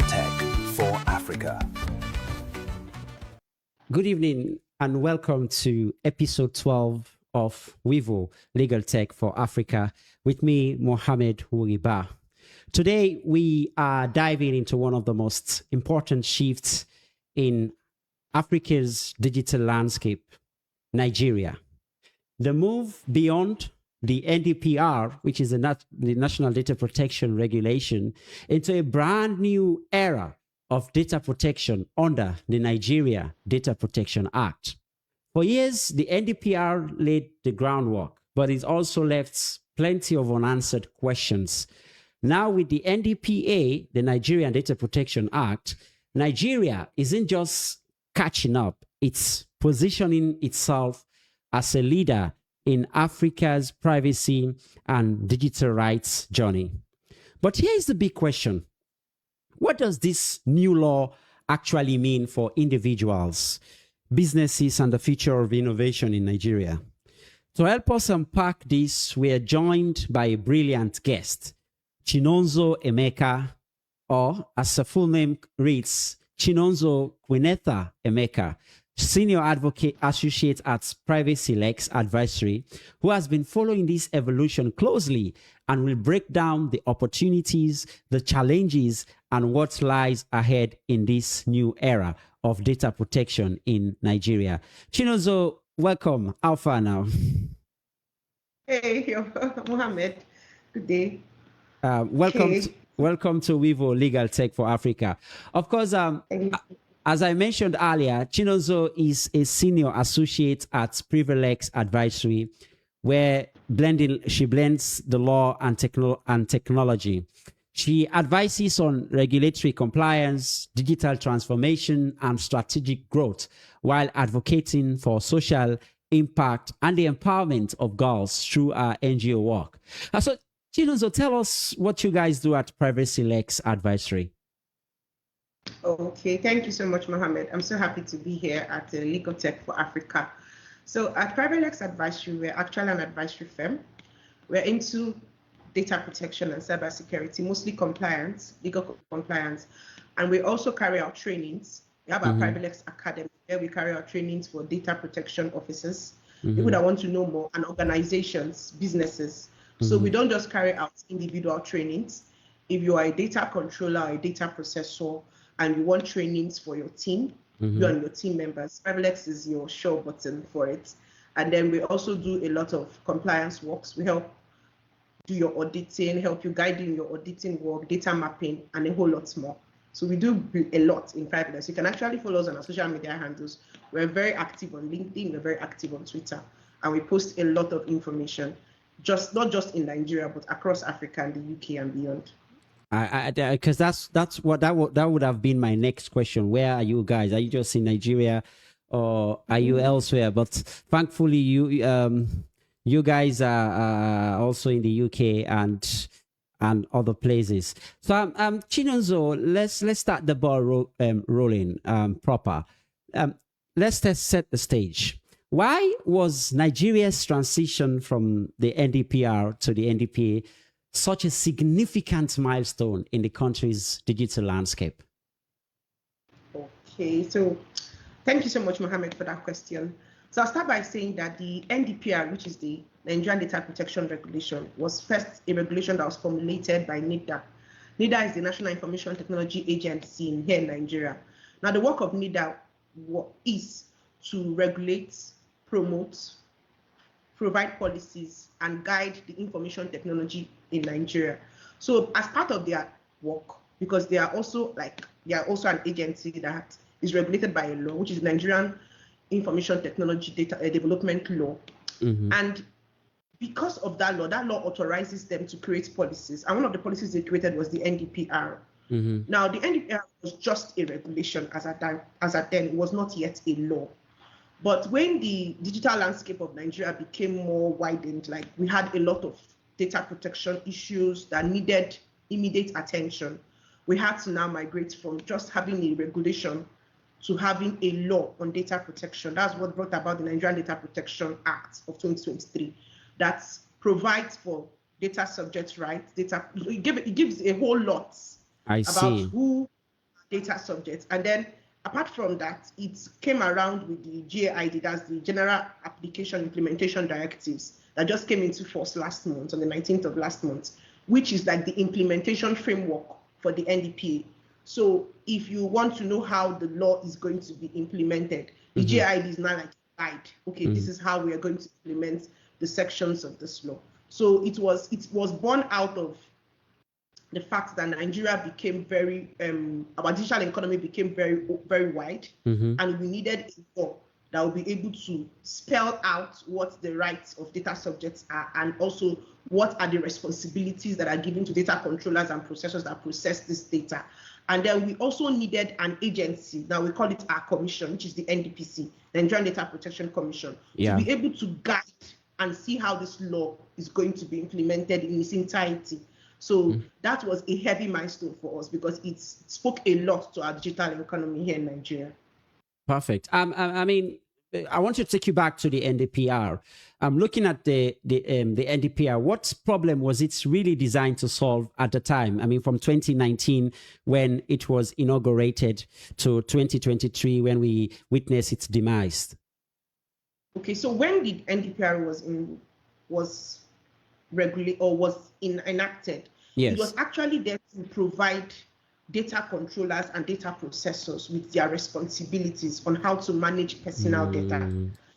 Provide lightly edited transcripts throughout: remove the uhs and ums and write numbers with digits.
Tech for Africa. Good evening and welcome to episode 12 of Wivo Legal Tech for Africa with me, Mohammed Wuriba. Today, we are diving into one of the most important shifts in Africa's digital landscape, Nigeria. The move beyond the NDPR, which is the National Data Protection Regulation, into a brand new era of data protection under the Nigeria Data Protection Act. For years, the NDPR laid the groundwork, but it also left plenty of unanswered questions. Now with the NDPA, the Nigerian Data Protection Act, Nigeria isn't just catching up, it's positioning itself as a leader in Africa's privacy and digital rights journey. But here's the big question. What does this new law actually mean for individuals, businesses, and the future of innovation in Nigeria? To help us unpack this, we are joined by a brilliant guest, Chinonso Emeka, or as her full name reads, Chinonso Emeka, Senior Advocate Associate at Privalex Advisory, who has been following this evolution closely and will break down the opportunities, the challenges, and what lies ahead in this new era of data protection in Nigeria. Chinonso, welcome. How far now? Hey, Mohammed. Good day. Welcome to Wivo Legal Tech for Africa. Of course, as I mentioned earlier, Chinonso is a senior associate at Privalex Advisory, where she blends the law and technology. She advises on regulatory compliance, digital transformation, and strategic growth, while advocating for social impact and the empowerment of girls through our NGO work. So, Chinonso, tell us what you guys do at Privalex Advisory. Okay, thank you so much, Mohammed. I'm so happy to be here at Legal Tech for Africa. So at Privalex Advisory, we're actually an advisory firm. We're into data protection and cybersecurity, mostly compliance, legal compliance. And we also carry out trainings. We have our Privalex Academy where we carry out trainings for data protection officers, people that want to know more, and organizations, businesses. So we don't just carry out individual trainings. If you are a data controller or a data processor and you want trainings for your team, you and your team members, Privalex is your show button for it. And then we also do a lot of compliance works. We help do your auditing, help you guide in your auditing work, data mapping, and a whole lot more. So we do a lot in Privalex. You can actually follow us on our social media handles. We're very active on LinkedIn, we're very active on Twitter, and we post a lot of information, not just in Nigeria, but across Africa and the UK and beyond. Because that would have been my next question. Where are you guys? Are you just in Nigeria, or are you elsewhere? But thankfully, you guys are also in the UK and other places. So, Chinonso, let's start the ball rolling proper. Let's just set the stage. Why was Nigeria's transition from the NDPR to the NDPA such a significant milestone in the country's digital landscape? Okay, so thank you so much, Mohammed, for that question. So I'll start by saying that the NDPR, which is the Nigerian Data Protection Regulation, was first a regulation that was formulated by NIDA. NIDA is the National Information Technology Agency here in Nigeria. Now, the work of NIDA is to regulate, promote, provide policies, and guide the information technology in Nigeria. So as part of their work, because they are also an agency that is regulated by a law, which is Nigerian Information Technology Data Development Law. And because of that law authorizes them to create policies. And one of the policies they created was the NDPR. Now, the NDPR was just a regulation as at then. It was not yet a law. But when the digital landscape of Nigeria became more widened, like we had a lot of data protection issues that needed immediate attention, we had to now migrate from just having a regulation to having a law on data protection. That's what brought about the Nigerian Data Protection Act of 2023 that provides for data subject rights, it gives a whole lot about who data subjects. And then apart from that, it came around with the GAID, that's the General Application Implementation Directives, that just came into force last month, on the 19th of last month, which is like the implementation framework for the NDPA. So if you want to know how the law is going to be implemented, the GAID is now like a guide. Okay, this is how we are going to implement the sections of this law. So it was born out of the fact that Nigeria became our digital economy became very, very wide, and we needed a law that will be able to spell out what the rights of data subjects are, and also what are the responsibilities that are given to data controllers and processors that process this data. And then we also needed an agency, now we call it our commission, which is the NDPC, the Nigerian Data Protection Commission, to be able to guide and see how this law is going to be implemented in its entirety. So that was a heavy milestone for us, because it spoke a lot to our digital economy here in Nigeria. Perfect. I mean, I want to take you back to the NDPR. I'm looking at the NDPR. What problem was it really designed to solve at the time? I mean, from 2019, when it was inaugurated, to 2023, when we witnessed its demise. Okay, so when the NDPR was enacted, it was actually there to provide data controllers and data processors with their responsibilities on how to manage personal data.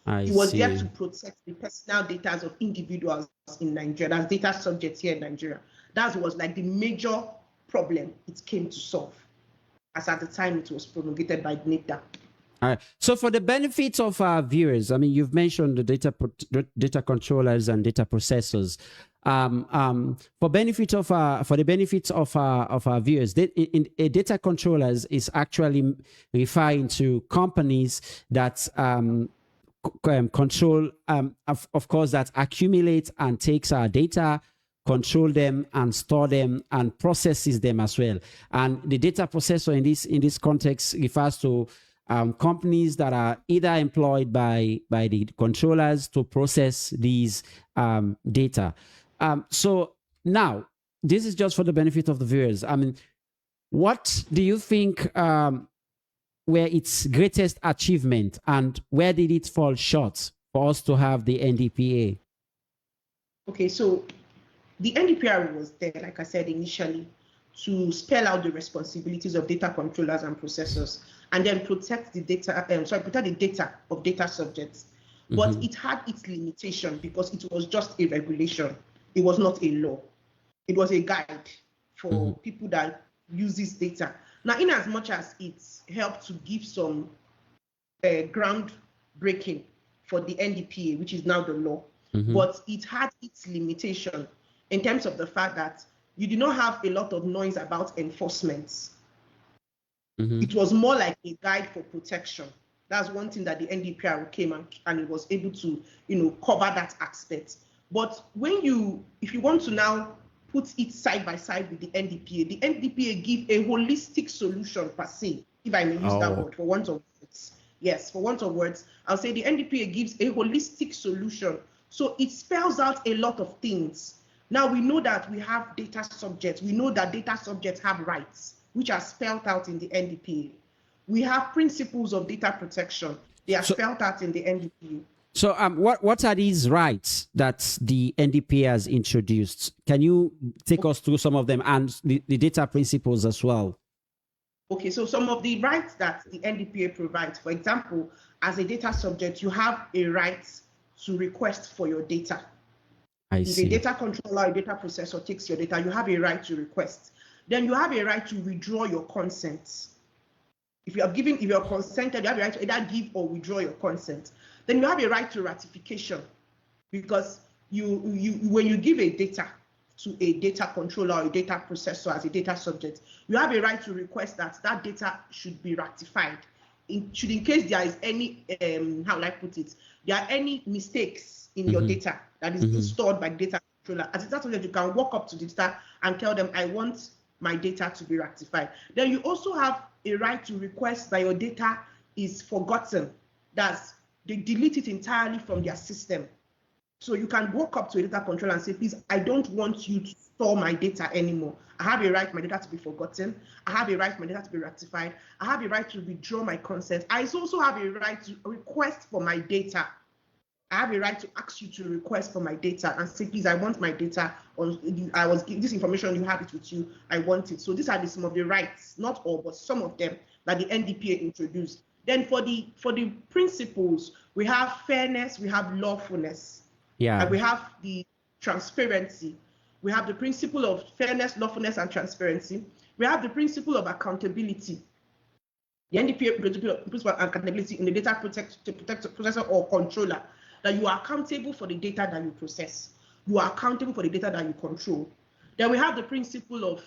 It was there to protect the personal data of individuals in Nigeria, as data subjects here in Nigeria. That was like the major problem it came to solve, as at the time it was promulgated by NDPA. All right. So for the benefits of our viewers, I mean, you've mentioned the data controllers and data processors. For the benefits of our viewers, data controllers is actually referring to companies that control, of course, that accumulate and takes our data, control them and store them and processes them as well. And the data processor in this context refers to companies that are either employed by the controllers to process these data. So now, this is just for the benefit of the viewers. I mean, what do you think were its greatest achievement, and where did it fall short for us to have the NDPA? Okay, so the NDPR was there, like I said initially, to spell out the responsibilities of data controllers and processors, and then protect the data, protect the data of data subjects. But it had its limitation, because it was just a regulation. It was not a law. It was a guide for people that use this data. Now, in as much as it helped to give some groundbreaking for the NDPA, which is now the law, but it had its limitation in terms of the fact that you do not have a lot of noise about enforcement. It was more like a guide for protection. That's one thing that the NDPR came and it was able to, cover that aspect. But if you want to now put it side by side with the NDPA give a holistic solution per se, if I may use that word, for want of words. Yes, for want of words, I'll say the NDPA gives a holistic solution. So it spells out a lot of things. Now we know that we have data subjects. We know that data subjects have rights, which are spelled out in the NDPA. We have principles of data protection. They are spelled out in the NDPA. So what are these rights that the NDPA has introduced? Can you take us through some of them, and the data principles as well? Okay, so some of the rights that the NDPA provides, for example, as a data subject, you have a right to request for your data. If a data controller or data processor takes your data, you have a right to request. Then you have a right to withdraw your consent. If you're consented, you have a right to either give or withdraw your consent. Then you have a right to ratification, because when you give a data to a data controller or a data processor as a data subject, you have a right to request that data should be ratified. In case there is any, how will I put it, there are any mistakes in your data that is being stored by data controller. As a data subject, you can walk up to the data and tell them, I want my data to be ratified. Then you also have a right to request that your data is forgotten. That's they delete it entirely from their system. So you can walk up to a data controller and say, please, I don't want you to store my data anymore. I have a right for my data to be forgotten. I have a right for my data to be rectified. I have a right to withdraw my consent. I also have a right to request for my data. I have a right to ask you to request for my data and say, please, I want my data. Or I was given this information, you have it with you. I want it. So these are some of the rights, not all, but some of them that the NDPA introduced. Then for the principles, we have fairness, we have lawfulness. Yeah. And we have the transparency. We have the principle of fairness, lawfulness, and transparency. We have the principle of accountability. The NDPA principle of accountability in the data processor or controller, that you are accountable for the data that you process. You are accountable for the data that you control. Then we have the principle of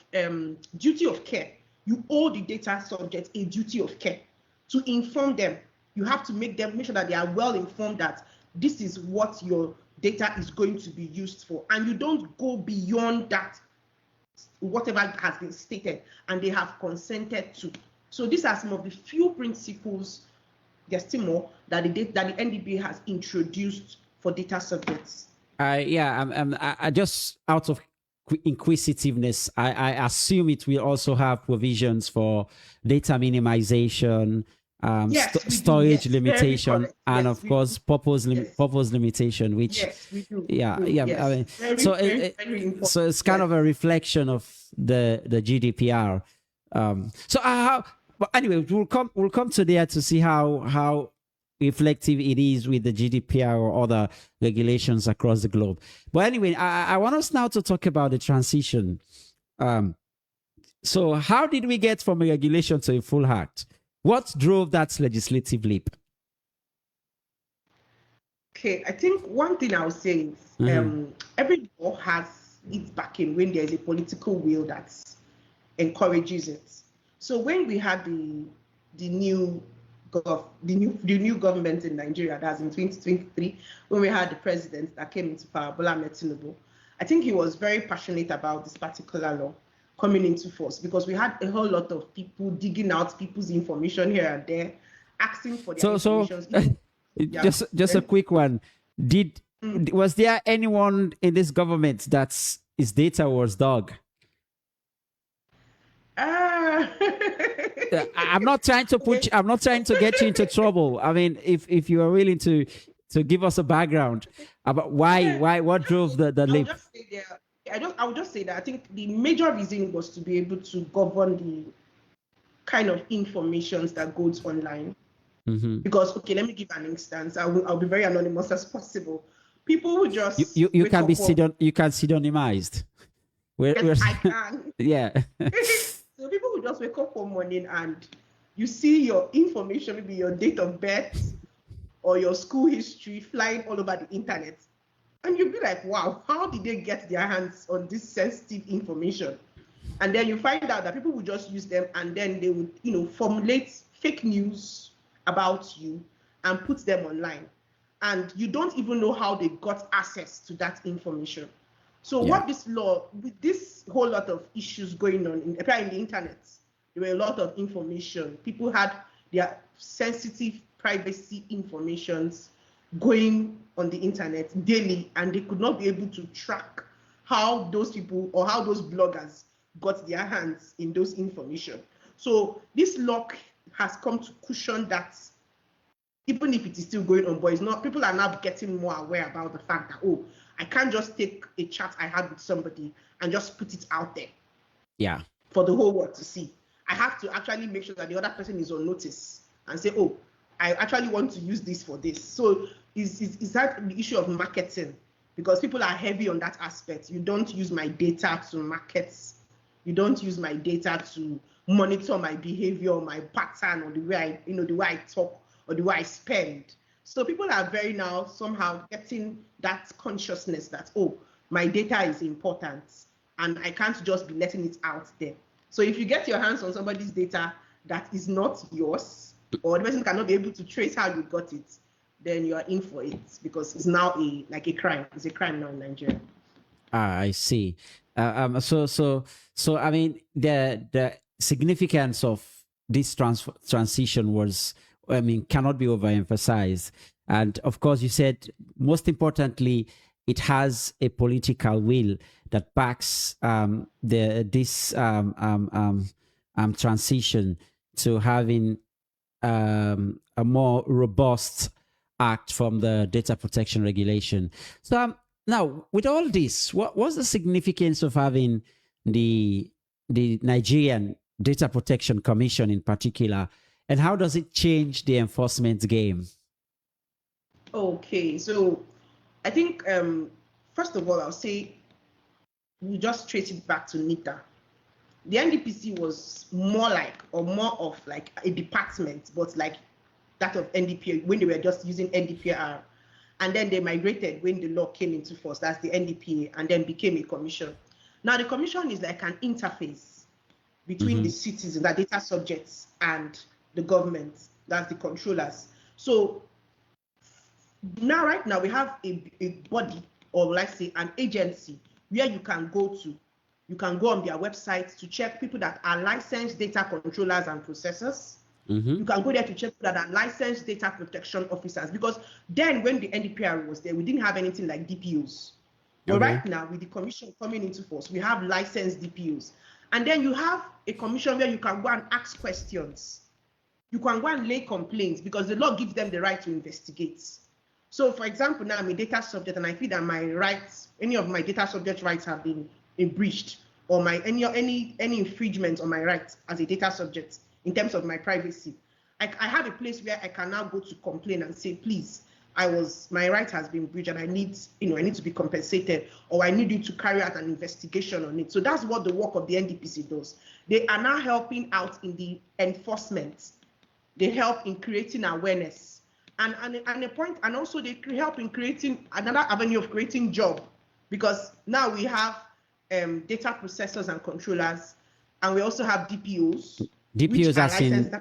duty of care. You owe the data subject a duty of care to inform them. You have to make sure that they are well informed that this is what your data is going to be used for. And you don't go beyond that, whatever has been stated and they have consented to. So these are some of the few principles, there's still more, that the NDPA has introduced for data subjects. I just out of inquisitiveness, I assume it will also have provisions for data minimization, storage limitation, and of course purpose limitation, which we do. I mean, so it's kind of a reflection of the GDPR. But anyway, we'll come to there to see how reflective it is with the GDPR or other regulations across the globe. But anyway, I want us now to talk about the transition. So how did we get from a regulation to a full act? What drove that legislative leap? Okay, I think one thing I would say is every law has its backing when there is a political will that encourages it. So when we had the new government in Nigeria, that's in 2023, when we had the president that came into power, Bola Ahmed Tinubu, I think he was very passionate about this particular law coming into force because we had a whole lot of people digging out people's information here and there, asking for their information. Just a quick one. Was there anyone in this government that's his data was dog? I'm not trying to get you into trouble. I mean, if you are willing to give us a background about what drove the leap. I would just say that I think the major reason was to be able to govern the kind of information that goes online. Mm-hmm. Because, okay, let me give an instance. I'll be very anonymous as possible. People who just you can be pseudonymized. Yes, I can. Yeah. So people who just wake up one morning and you see your information, maybe your date of birth or your school history flying all over the internet. And you'll be like, wow, how did they get their hands on this sensitive information? And then you find out that people will just use them and then they would, formulate fake news about you and put them online. And you don't even know how they got access to that information. So what this law, with this whole lot of issues going on in the internet, there were a lot of information. People had their sensitive privacy informations going on the internet daily, and they could not be able to track how those people or how those bloggers got their hands in those information. So this law has come to cushion that, even if it is still going on, but it's not, people are now getting more aware about the fact that, oh, I can't just take a chat I had with somebody and just put it out there. Yeah. For the whole world to see. I have to actually make sure that the other person is on notice and say, oh, I actually want to use this for this. So is that the issue of marketing? Because people are heavy on that aspect. You don't use my data to market. You don't use my data to monitor my behavior or my pattern or the way I talk or the way I spend. So people are very now somehow getting that consciousness that, oh, my data is important and I can't just be letting it out there. So if you get your hands on somebody's data that is not yours, or the person cannot be able to trace how you got it, then you are in for it because it's now a crime. It's a crime now in Nigeria. I see. So I mean, the significance of this transition was, cannot be overemphasized. And of course, you said most importantly, it has a political will that backs this transition to having a more robust act from the data protection regulation. So now, with all this, what's the significance of having the Nigerian Data Protection Commission in particular, and how does it change the enforcement game? Okay, so I think first of all, I'll say we just trace it back to NITA. The NDPC was more of like a department, but like that of NDPA when they were just using NDPR. And then they migrated when the law came into force, that's the NDPA, and then became a commission. Now the commission is like an interface between the citizens, the data subjects, and the government, that's the controllers. So now, right now, we have a body, or let's say an agency, where you can go to. You can go on their website to check people that are licensed data controllers and processors. You can go there to check that are licensed data protection officers, because then when the NDPR was there, we didn't have anything like DPOs. But right now, with the commission coming into force, we have licensed DPOs. And then you have a commission where you can go and ask questions. You can go and lay complaints, because the law gives them the right to investigate. So for example, now I'm a data subject and I feel that my rights, any of my data subject rights have been breached, or my any infringement on my rights as a data subject in terms of my privacy. I have a place where I can now go to complain and say, please, my right has been breached and I need to be compensated, or I need you to carry out an investigation on it. So that's what the work of the NDPC does. They are now helping out in the enforcement. They help in creating awareness. And also they help in creating another avenue of creating job, because now we have data processors and controllers, and we also have DPOs. DPOs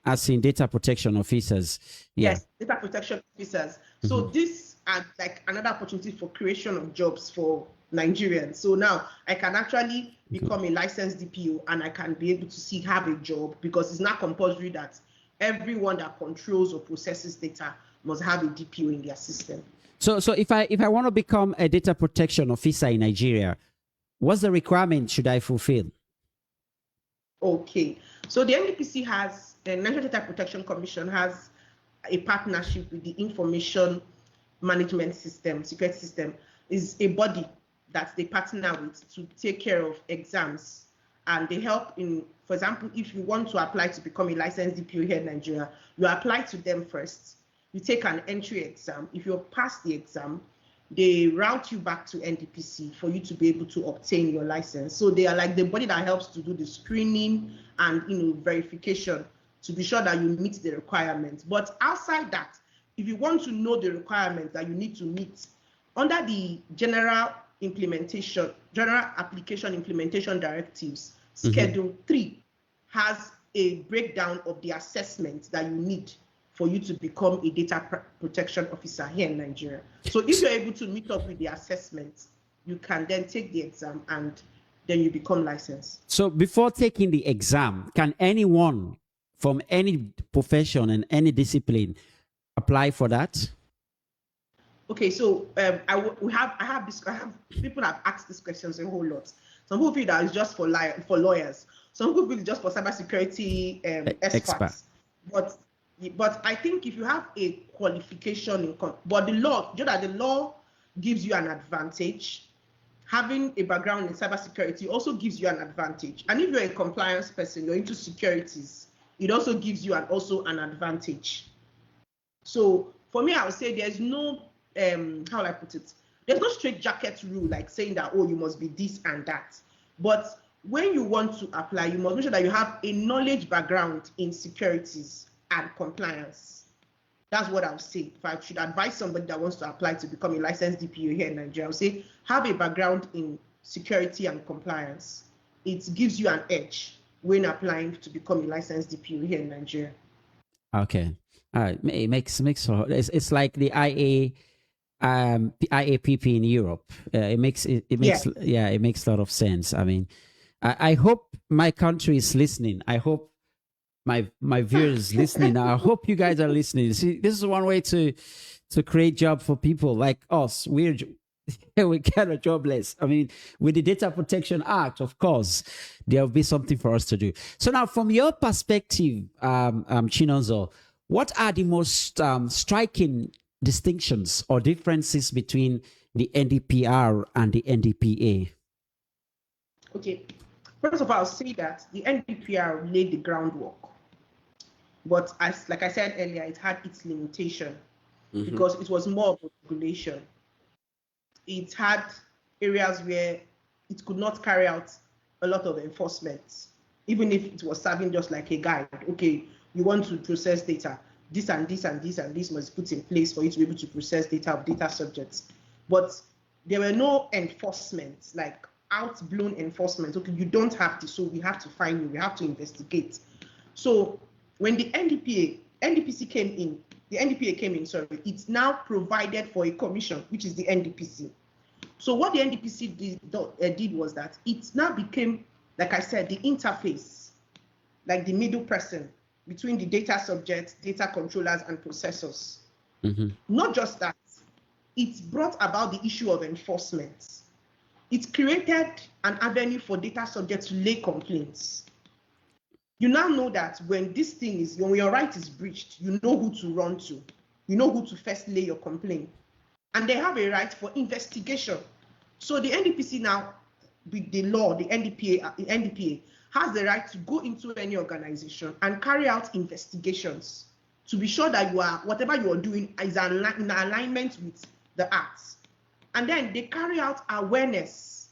as in data protection officers. Yeah. Yes, data protection officers. So this are like another opportunity for creation of jobs for Nigerians. So now I can actually become a licensed DPO and I can be able to have a job, because it's not compulsory that everyone that controls or processes data must have a DPO in their system. So if I want to become a data protection officer in Nigeria, what's the requirement should I fulfill? Okay, so the NDPC has, the National Data Protection Commission has a partnership with the Information Management System, Security System, is a body that they partner with to take care of exams. And they help in, for example, if you want to apply to become a licensed DPO here in Nigeria, you apply to them first. You take an entry exam. If you pass the exam, they route you back to NDPC for you to be able to obtain your license. So they are like the body that helps to do the screening and verification to be sure that you meet the requirements. But outside that, if you want to know the requirements that you need to meet under the General Application Implementation Directives, Schedule 3 has a breakdown of the assessments that you need for you to become a data protection officer here in Nigeria. So if you're able to meet up with the assessments, you can then take the exam and then you become licensed. So before taking the exam, can anyone from any profession and any discipline apply for that? Okay, so people have asked these questions a whole lot. Some people feel that it's just for lawyers. Some people feel it's just for cybersecurity experts. But I think if you have a qualification, but the law gives you an advantage. Having a background in cybersecurity also gives you an advantage. And if you're a compliance person, you're into securities, it also gives you an advantage. So for me, I would say there's no, how will I put it? There's no straight jacket rule like saying that, oh, you must be this and that. But when you want to apply, you must make sure that you have a knowledge background in securities and compliance. That's what I would say. If I should advise somebody that wants to apply to become a licensed DPO here in Nigeria, I would say have a background in security and compliance. It gives you an edge when applying to become a licensed DPO here in Nigeria. Okay. All right. It makes it's like the IAPP in Europe. It makes a lot of sense. I mean, I hope my country is listening. I hope my viewers listening. I hope you guys are listening. See, this is one way to create job for people like us. we kind of jobless. I mean, with the Data Protection Act, of course, there will be something for us to do. So now, from your perspective, Chinonso, what are the most striking distinctions or differences between the NDPR and the NDPA? Okay, first of all, I'll say that the NDPR laid the groundwork, but like I said earlier, it had its limitation because it was more of a regulation. It had areas where it could not carry out a lot of enforcement, even if it was serving just like a guide. Okay, you want to process data, this and this and this and this must be put in place for you to be able to process data of data subjects. But there were no enforcement, like out-blown enforcement. Okay, you don't have to, so we have to find you, we have to investigate. So when the NDPA came in, it now provided for a commission, which is the NDPC. So what the NDPC did was that it now became, like I said, the interface, like the middle person between the data subjects, data controllers, and processors. Not just that, it brought about the issue of enforcement. It created an avenue for data subjects to lay complaints. You now know that when your right is breached, you know who to run to. You know who to first lay your complaint. And they have a right for investigation. So the NDPC now, with the law, the NDPA has the right to go into any organization and carry out investigations to be sure that whatever you are doing is in alignment with the acts. And then they carry out awareness.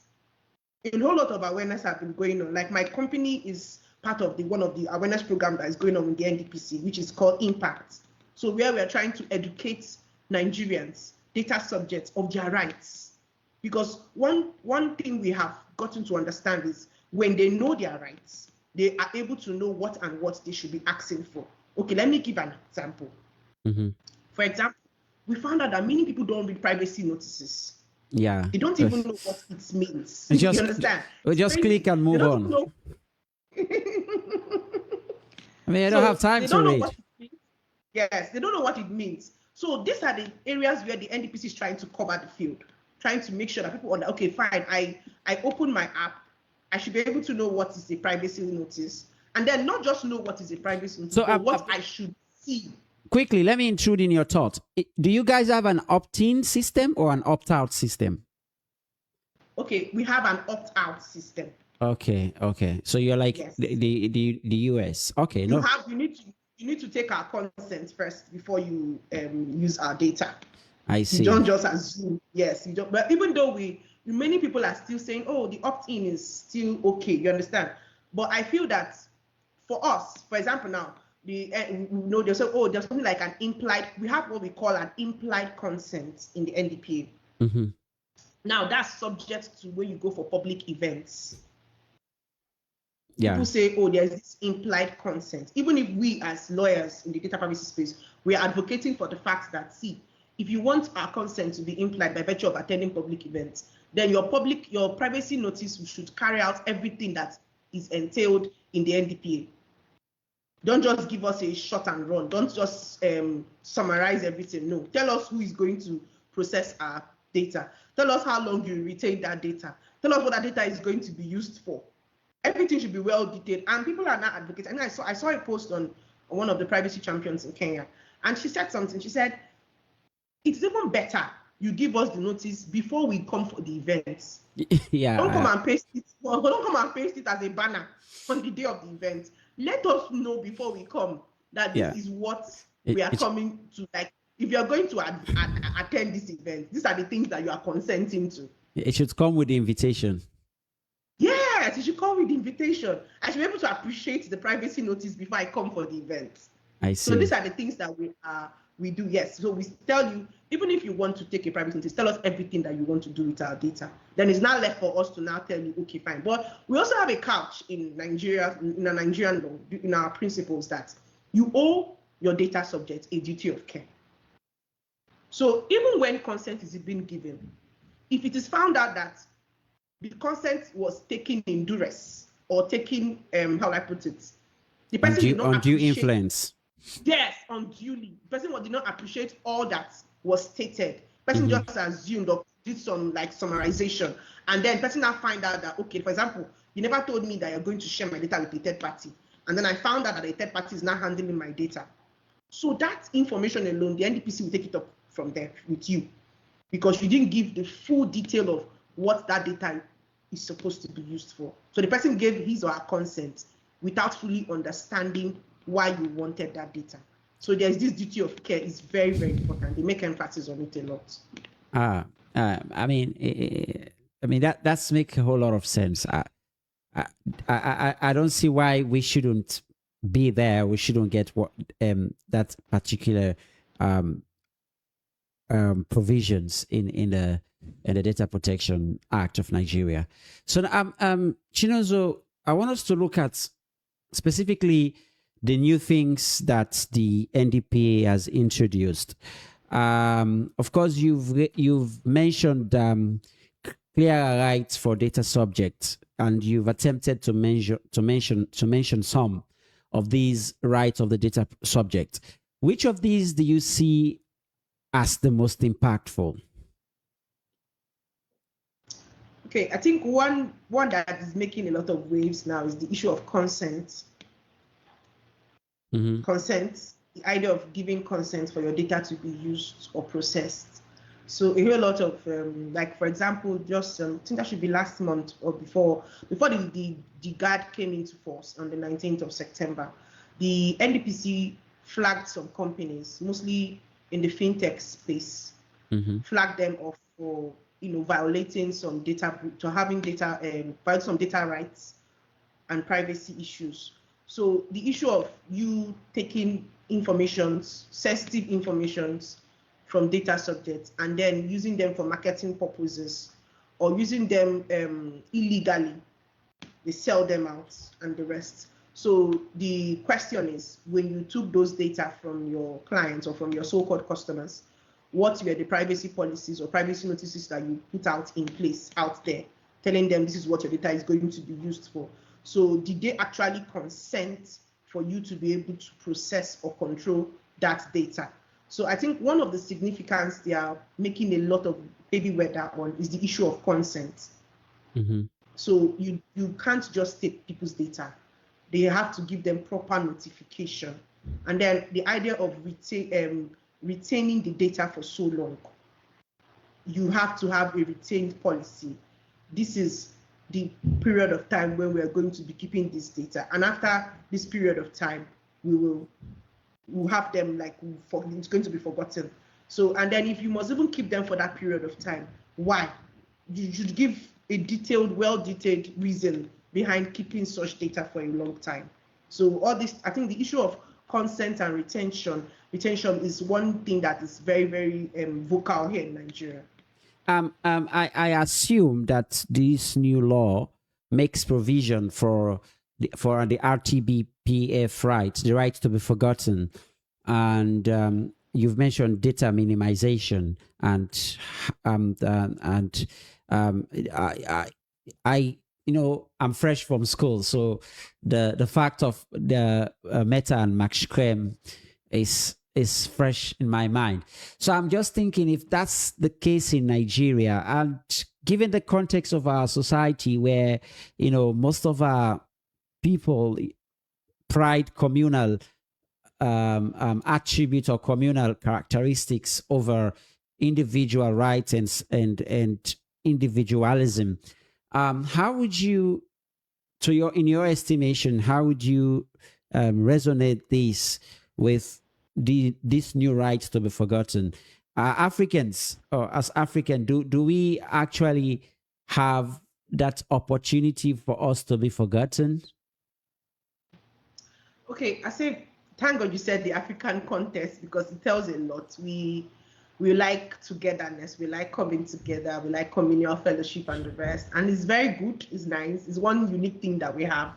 A whole lot of awareness have been going on. Like my company is part of one of the awareness program that is going on with the NDPC, which is called Impact. So where we are trying to educate Nigerians, data subjects, of their rights. Because one thing we have gotten to understand is when they know their rights, they are able to know what they should be asking for. Okay, let me give an example. For example, we found out that many people don't read privacy notices. Yeah. They don't even know what it means. You understand? Just click and move on. I mean, I don't have time to read. Yes, they don't know what it means. So these are the areas where the NDPC is trying to cover the field, trying to make sure that people are okay, fine, I open my app, I should be able to know what is a privacy notice, and then not just know what is a privacy notice, but what I should see. Quickly, let me intrude in your thought. Do you guys have an opt-in system or an opt-out system? Okay, we have an opt-out system. Okay. So you're like yes. the US. Okay, no. You need to take our consent first before you use our data. I see. You don't just assume. Yes, you don't. But even though many people are still saying, oh, the opt-in is still okay. You understand? But I feel that for us, for example, now they say, oh, there's something like an implied. We have what we call an implied consent in the NDPA. Now that's subject to when you go for public events. Yeah. People say, oh, there's this implied consent. Even if we as lawyers in the data privacy space, we are advocating for the fact that, see, if you want our consent to be implied by virtue of attending public events, then your privacy notice should carry out everything that is entailed in the NDPA. Don't just give us a shot and run. Don't just summarize everything. No, tell us who is going to process our data. Tell us how long you retain that data. Tell us what that data is going to be used for. Everything should be well detailed, and people are not advocating. And I saw a post on one of the privacy champions in Kenya, and she said something. She said, it's even better you give us the notice before we come for the events. Yeah. Don't come and paste it. Well, don't come and paste it as a banner on the day of the event. Let us know before we come that this is what we are coming to. Like, if you are going to attend this event, these are the things that you are consenting to. It should come with the invitation. Yes, it should come with the invitation. I should be able to appreciate the privacy notice before I come for the event. I see. So these are the things that we do. Yes. So we tell you, even if you want to take a privacy notice, tell us everything that you want to do with our data. Then it's not left for us to now tell you, okay, fine. But we also have a couch in Nigeria, in a Nigerian law, in our principles, that you owe your data subjects a duty of care. So even when consent is being given, if it is found out that the consent was taken in duress or taken, how do I put it? The person did not undue influence. Yes, unduly. The person did not appreciate all that was stated. The person just assumed or did some like summarization, and then person now find out that, okay, for example, you never told me that you're going to share my data with a third party, and then I found out that a third party is now handling my data. So that information alone, the NDPC will take it up from there with you, because you didn't give the full detail of what that data is supposed to be used for. So the person gave his or her consent without fully understanding why you wanted that data. So there's this duty of care is very, very important. They make emphasis on it a lot. I mean that's make a whole lot of sense. I don't see why we shouldn't be there. We shouldn't get what that particular provisions in the Data Protection Act of Nigeria. So Chinonso, I want us to look at specifically the new things that the NDPA has introduced. Of course, you've mentioned clearer rights for data subjects, and you've attempted to mention some of these rights of the data subject. Which of these do you see as the most impactful? Okay, I think one that is making a lot of waves now is the issue of consent. Mm-hmm. Consent, the idea of giving consent for your data to be used or processed. So a whole lot of, like for example, just I think that should be last month or before the GAD came into force on the 19th of September, the NDPC flagged some companies, mostly in the fintech space, flagged them off for violating some data, to having data, violating some data rights and privacy issues. So the issue of you taking sensitive informations from data subjects and then using them for marketing purposes or using them illegally, they sell them out and the rest. So the question is, when you took those data from your clients or from your so-called customers, what were the privacy policies or privacy notices that you put out in place out there, telling them this is what your data is going to be used for? So did they actually consent for you to be able to process or control that data? So I think one of the significance they are making a lot of heavy weather on is the issue of consent. So you can't just take people's data. They have to give them proper notification. And then the idea of retaining the data for so long, you have to have a retained policy. This is the period of time when we are going to be keeping this data. And after this period of time, we'll have them it's going to be forgotten. So, and then if you must even keep them for that period of time, why? You should give a well-detailed reason behind keeping such data for a long time. So all this, I think the issue of consent and retention is one thing that is very, very vocal here in Nigeria. I assume that this new law makes provision for the RTBPF rights, the right to be forgotten, and you've mentioned data minimization, and I'm fresh from school, so the fact of the Meta and Max Schrem is fresh in my mind. So I'm just thinking, if that's the case in Nigeria, and given the context of our society where, most of our people pride communal attributes or communal characteristics over individual rights and individualism, how would you, in your estimation, how would you resonate this with this new right to be forgotten? Africans, or as African, do we actually have that opportunity for us to be forgotten? Okay, I say thank God you said the African context, because it tells a lot. We like togetherness, we like coming together, we like communal fellowship and the rest, and it's very good, it's nice. It's one unique thing that we have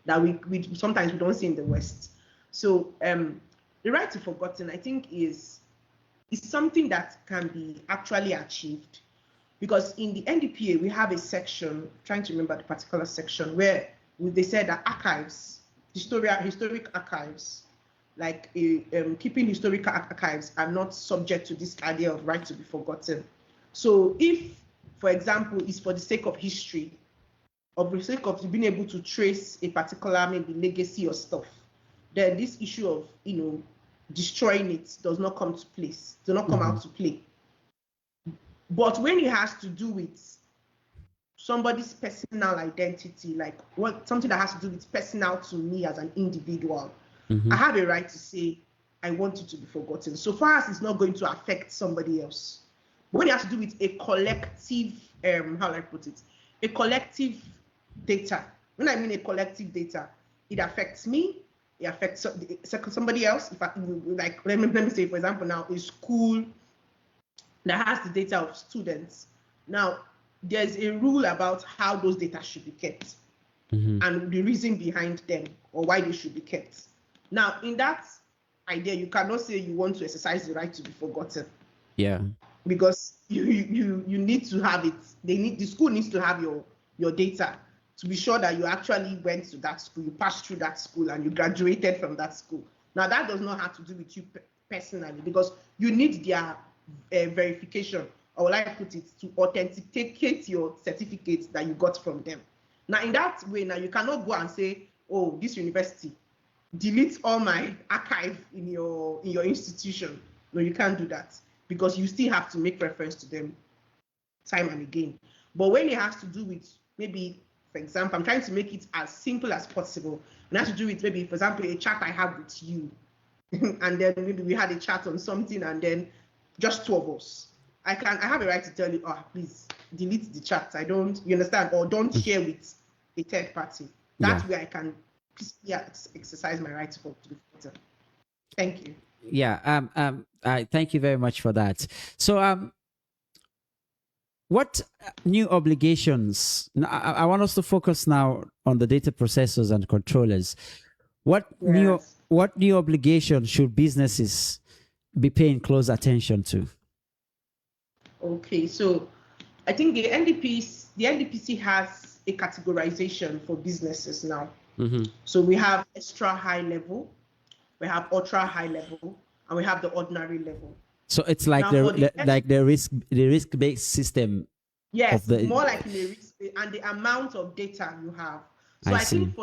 that we sometimes we don't see in the West. So the right to forgotten, I think, is something that can be actually achieved, because in the NDPA we have a section, trying to remember the particular section, where they said that archives, historic archives, like keeping historical archives, are not subject to this idea of right to be forgotten. So if, for example, it's for the sake of history, or for the sake of being able to trace a particular maybe legacy or stuff, then this issue of destroying it does not come to place, does not come out to play. But when it has to do with somebody's personal identity, like something that has to do with personal to me as an individual, I have a right to say, I want it to be forgotten, so far as it's not going to affect somebody else. But when it has to do with a collective, how do I put it? A collective data. When I mean a collective data, it affects me, it affects somebody else. If let me say, for example, now a school that has the data of students. Now, there's a rule about how those data should be kept and the reason behind them or why they should be kept. Now, in that idea, you cannot say you want to exercise the right to be forgotten. Yeah. Because you need to have it. The school needs to have your data to be sure that you actually went to that school, you passed through that school, and you graduated from that school. Now, that does not have to do with you personally, because you need their verification, or like I put it, to authenticate your certificates that you got from them. Now, in that way, now you cannot go and say, oh, this university, delete all my archive in your institution. No, you can't do that, because you still have to make reference to them time and again. But when it has to do with maybe, for example, I'm trying to make it as simple as possible. It has to do with maybe, for example, a chat I have with you, and then maybe we had a chat on something, and then just two of us. I have a right to tell you, oh, please delete the chat. You understand? Or don't share with a third party. That's where I can exercise my right to be forgotten. Thank you. Yeah. Thank you very much for that. So, what new obligations? I want us to focus now on the data processors and controllers. What new obligations should businesses be paying close attention to? Okay, so I think the NDPC has a categorization for businesses now. So we have extra high level, we have ultra high level, and we have the ordinary level. So it's like the risk-based system. Yes, more like in the risk and the amount of data you have. So I think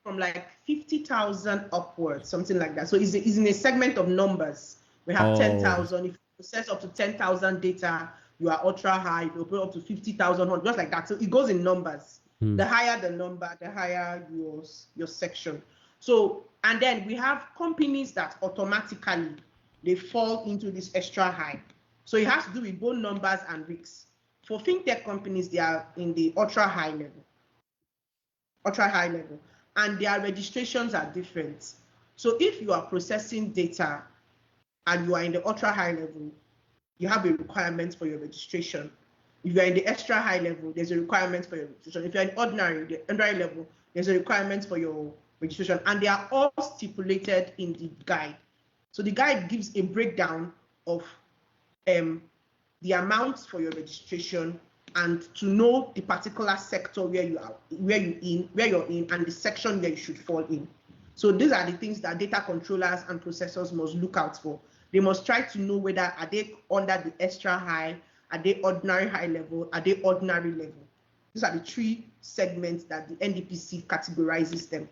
from 50,000 upwards, something like that. So it's in a segment of numbers. We have 10,000. If you process up to 10,000 data, you are ultra high. If you open up to 50,000, just like that. So it goes in numbers. The higher the number, the higher your section. So, and then we have companies that automatically they fall into this extra high. So it has to do with both numbers and risks. For fintech companies, they are in the ultra high level, and their registrations are different. So if you are processing data and you are in the ultra high level, you have a requirement for your registration. If you're in the extra high level, there's a requirement for your registration. If you're in the ordinary level, there's a requirement for your registration, and they are all stipulated in the guide. So the guide gives a breakdown of the amounts for your registration, and to know the particular sector where you're in, and the section where you should fall in. So these are the things that data controllers and processors must look out for. They must try to know whether are they under the extra high, are they ordinary high level, are they ordinary level. These are the three segments that the NDPC categorizes them.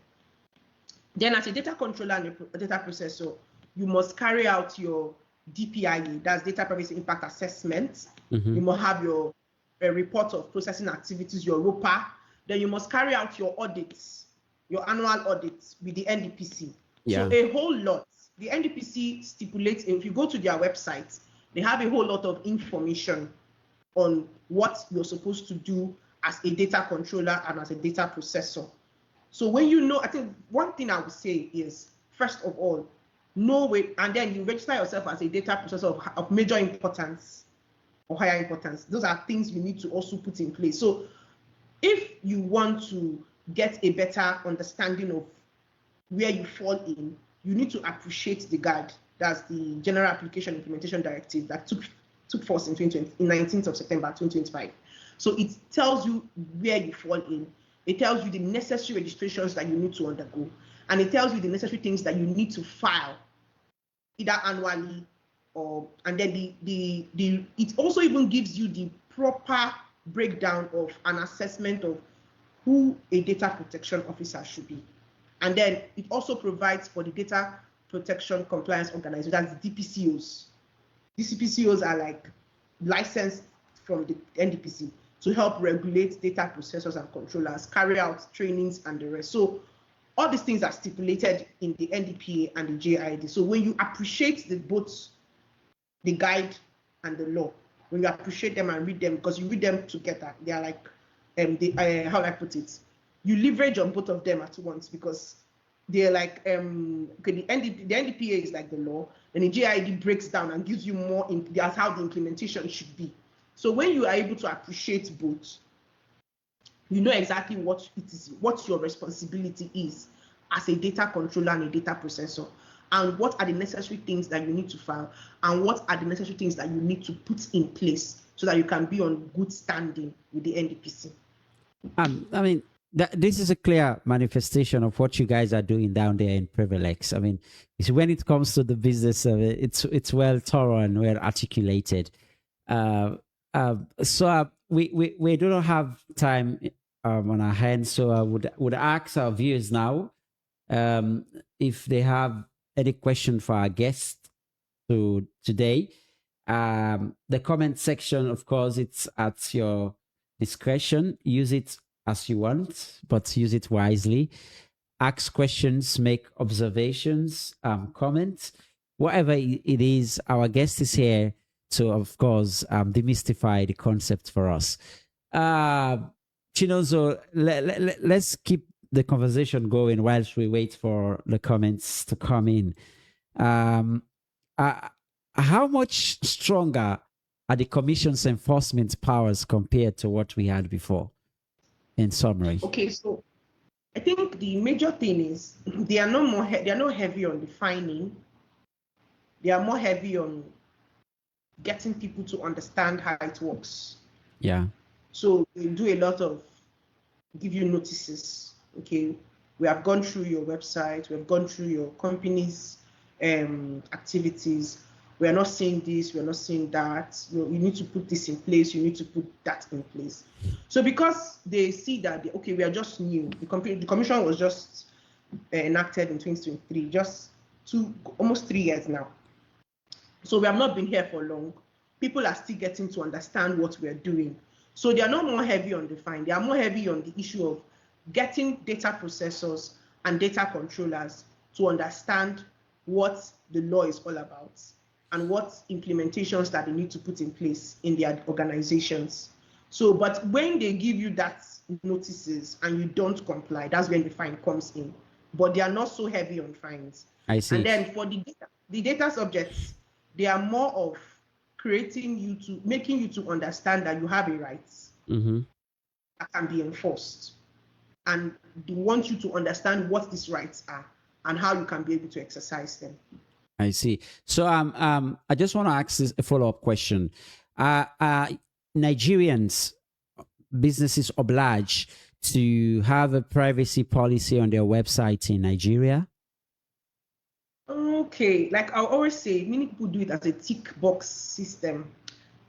Then as a data controller and a data processor, you must carry out your DPIA, that's data privacy impact assessment. You must have your report of processing activities, your ROPA. Then you must carry out your audits, your annual audits with the NDPC. So a whole lot. The NDPC stipulates, if you go to their website, they have a whole lot of information on what you're supposed to do as a data controller and as a data processor. So when you know, I think one thing I would say is, first of all, know it, and then you register yourself as a data processor of major importance or higher importance. Those are things you need to also put in place. So if you want to get a better understanding of where you fall in, you need to appreciate the guide. That's the General Application Implementation Directive that took force in 19th of September 2025. So it tells you where you fall in. It tells you the necessary registrations that you need to undergo. And it tells you the necessary things that you need to file, either annually and then it also even gives you the proper breakdown of an assessment of who a data protection officer should be. And then it also provides for the data protection compliance organization, that's the DPCOs. These DPCOs are like licensed from the NDPC to help regulate data processors and controllers, carry out trainings and the rest. So all these things are stipulated in the NDPA and the JID. So when you appreciate both the guide and the law, when you appreciate them and read them, because you read them together, they are like, how I put it, you leverage on both of them at once, because they're like, okay, the NDPA is like the law, and the JID breaks down and gives you more, that's how the implementation should be. So when you are able to appreciate both, you know exactly what it is, what your responsibility is as a data controller and a data processor, and what are the necessary things that you need to file, and what are the necessary things that you need to put in place so that you can be on good standing with the NDPC. I mean, this is a clear manifestation of what you guys are doing down there in Privalex. I mean, when it comes to the business of it, it's well thorough and well articulated. So we do not have time on our hands, so I would ask our viewers now if they have any question for our guest today. The comment section, of course, it's at your discretion. Use it as you want, but use it wisely. Ask questions, make observations, comment, whatever it is. Our guest is here to, of course, demystify the concept for us. Chinonso, let's keep the conversation going whilst we wait for the comments to come in. How much stronger are the Commission's enforcement powers compared to what we had before, in summary? Okay, so I think the major thing is they are not heavy on defining. They are more heavy on getting people to understand how it works. Yeah. So they do a lot of give you notices. Okay, we have gone through your website, we have gone through your company's activities. We are not seeing this, we are not seeing that. You need to put this in place, you need to put that in place. So because they see that, okay, we are just new. The commission was just enacted in 2023, just almost 3 years now. So we have not been here for long. People are still getting to understand what we are doing. So they are not more heavy on define. They are more heavy on the issue of getting data processors and data controllers to understand what the law is all about and what implementations that they need to put in place in their organizations. So, but when they give you that notices and you don't comply, that's when the fine comes in. But they are not so heavy on fines. I see. And then for the data subjects, they are more of making you to understand that you have a right that can be enforced. And they want you to understand what these rights are and how you can be able to exercise them. I see. So I just want to ask this a follow-up question. Nigerians, businesses obliged to have a privacy policy on their website in Nigeria? Okay, like I always say, many people do it as a tick box system.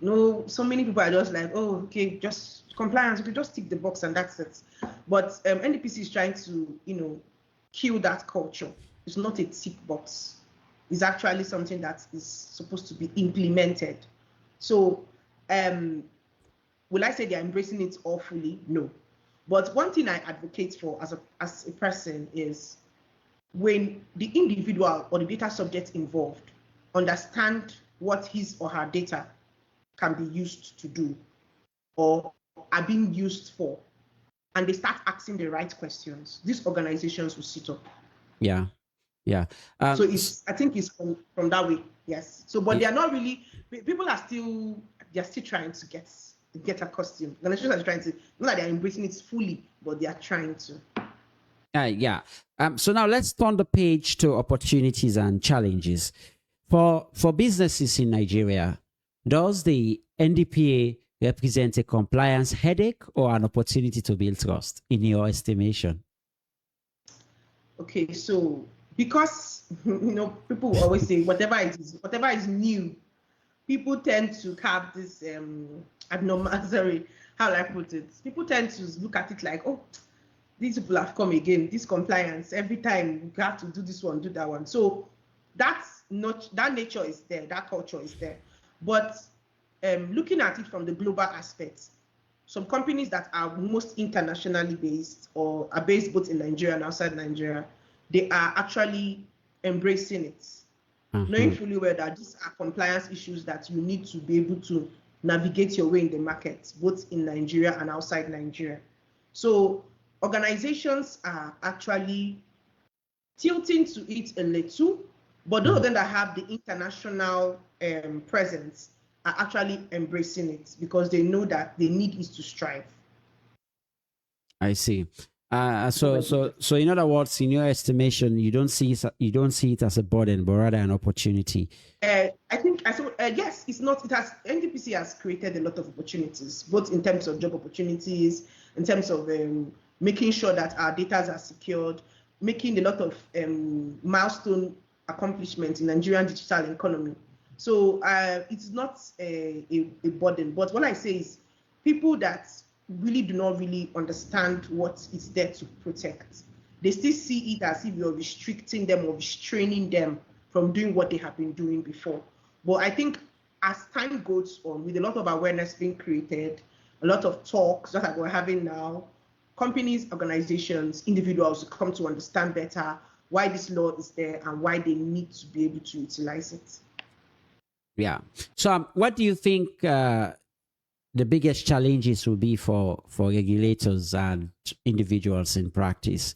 So many people are just like, oh, okay, just compliance, okay, just tick the box and that's it. But NDPC is trying to, kill that culture. It's not a tick box. It's actually something that is supposed to be implemented. So, will I say they're embracing it awfully? No. But one thing I advocate for as a person is when the individual or the data subject involved understand what his or her data can be used to do or are being used for, and they start asking the right questions, these organizations will sit up. Yeah. So I think it's from that way, yes. So, but they are not really. People are still trying to get accustomed. Organizations are trying to, not that they are embracing it fully, but they are trying to. Yeah. So now let's turn the page to opportunities and challenges for businesses in Nigeria. Does the NDPA represent a compliance headache or an opportunity to build trust, in your estimation? Okay, so because people always say whatever is new, people tend to have this abnormal, sorry, how will I put it? People tend to look at it like, oh, these people have come again, this compliance, every time you have to do this one, do that one. So that's not, that nature is there, that culture is there. But looking at it from the global aspect, some companies that are most internationally based or are based both in Nigeria and outside Nigeria, they are actually embracing it, knowing fully well that these are compliance issues that you need to be able to navigate your way in the market, both in Nigeria and outside Nigeria. So organizations are actually tilting to it a little, but those of them that have the international presence are actually embracing it because they know that the need is to strive. I see. So in other words, in your estimation, you don't see it as a burden, but rather an opportunity. I think yes, it's not. It has, NDPC has created a lot of opportunities, both in terms of job opportunities, in terms of making sure that our data are secured, making a lot of milestone accomplishments in Nigerian digital economy. So it's not a burden. But what I say is, people that really do not really understand what is there to protect, they still see it as if you're restricting them or restraining them from doing what they have been doing before. But I think as time goes on, with a lot of awareness being created, a lot of talks that we're having now, companies, organizations, individuals come to understand better why this law is there and why they need to be able to utilize it. Yeah. So what do you think the biggest challenges will be for regulators and individuals in practice?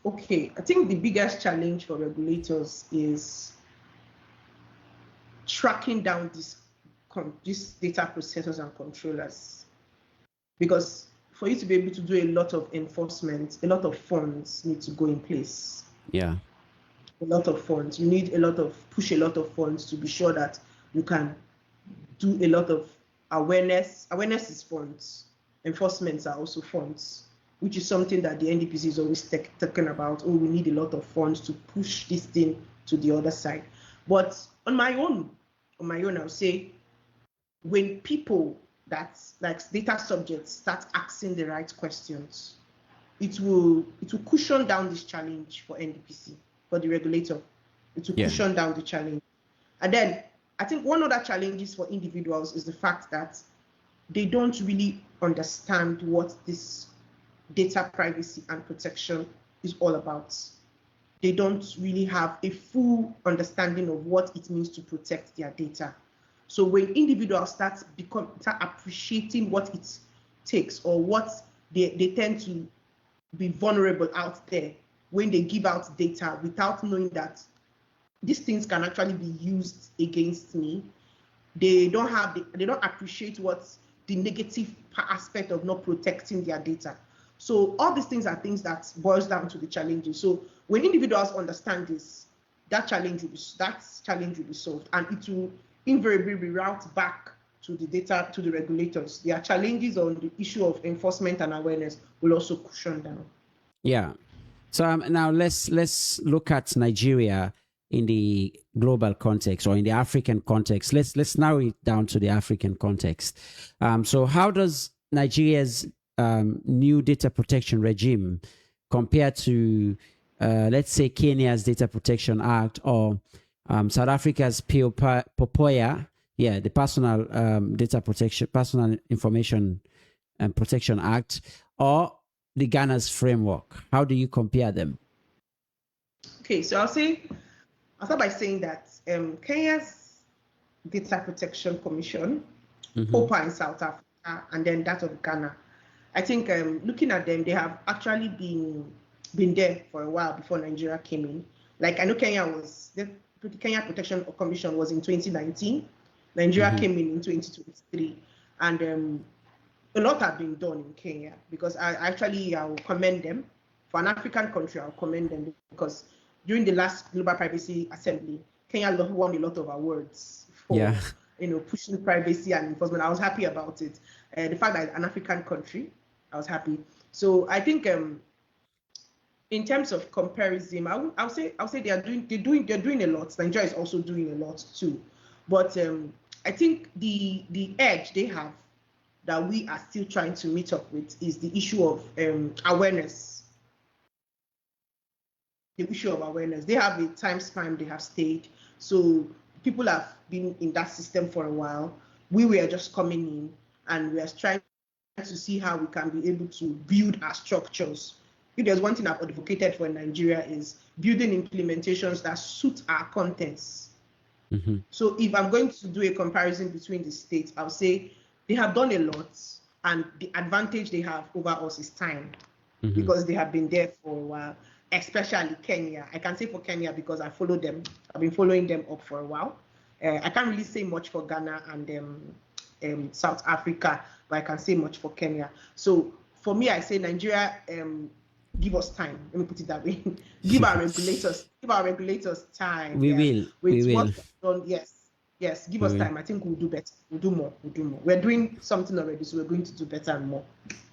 Okay, I think the biggest challenge for regulators is tracking down these data processors and controllers, because for you to be able to do a lot of enforcement, a lot of funds need to go in place. Yeah. A lot of funds. You need push a lot of funds to be sure that you can do a lot of awareness. Awareness is funds. Enforcements are also funds, which is something that the NDPC is always talking about. Oh, we need a lot of funds to push this thing to the other side. But on my own, I'll say, when people that like data subjects start asking the right questions, it will cushion down this challenge for NDPC, for the regulator. It will cushion down the challenge. And then I think one other challenge for individuals is the fact that they don't really understand what this data privacy and protection is all about. They don't really have a full understanding of what it means to protect their data. So when individuals start appreciating what it takes, or what they tend to be vulnerable out there when they give out data without knowing that these things can actually be used against me, they don't appreciate what's the negative aspect of not protecting their data. So all these things are things that boils down to the challenges. So when individuals understand this, that challenge will be solved, and it will invariably reroute back to the data, to the regulators. Their challenges on the issue of enforcement and awareness will also cushion down. Yeah. So now let's look at Nigeria in the global context, or in the African context. Let's narrow it down to the African context. So how does Nigeria's new data protection regime compare to, let's say, Kenya's Data Protection Act, or South Africa's POPOYA, the Personal Personal Information and Protection Act, or the Ghana's framework? How do you compare them? Okay, so I'll start by saying that Kenya's Data Protection Commission, POPA in South Africa, and then that of Ghana, I think looking at them, they have actually been there for a while before Nigeria came in. Like, I know the Kenya Protection Commission was in 2019. Nigeria came in 2023, and a lot have been done in Kenya, because I will commend them. For an African country, I'll commend them, because during the last Global Privacy Assembly, Kenya won a lot of awards for pushing privacy and enforcement. I was happy about it. The fact that an African country, I was happy. So I think in terms of comparison, I'll say they're doing a lot. Nigeria is also doing a lot too, but I think the edge they have that we are still trying to meet up with is the issue of awareness. The issue of awareness. They have a time span they have stayed, so people have been in that system for a while. We were just coming in, and we are trying to see how we can be able to build our structures. If there's one thing I've advocated for in Nigeria is building implementations that suit our contents. Mm-hmm. So if I'm going to do a comparison between the states, I'll say they have done a lot, and the advantage they have over us is time, because they have been there for a while, especially Kenya. I can say for Kenya because I follow them. I've been following them up for a while. I can't really say much for Ghana and South Africa, but I can say much for Kenya. So for me, I say Nigeria, give us time. Let me put it that way. Give our regulators time. We will. What done, yes. Give us time. I think we'll do better. We'll do more. We're doing something already, so we're going to do better and more.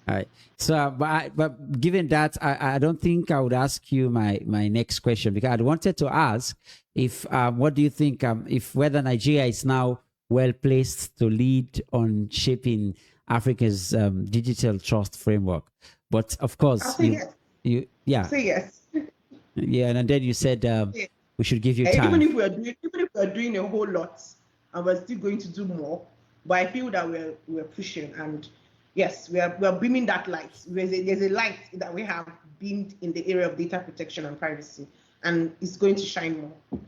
All right. So, but given that, I don't think I would ask you my next question, because I wanted to ask if what do you think if whether Nigeria is now well placed to lead on shaping Africa's digital trust framework? But of course, I'll say yes. I'll say yes. Yeah, and then you said we should give you time. Even if we're doing a whole lot, and we're still going to do more, but I feel that we're pushing, and yes, we are beaming that light. There's a light that we have beamed in the area of data protection and privacy, and it's going to shine more.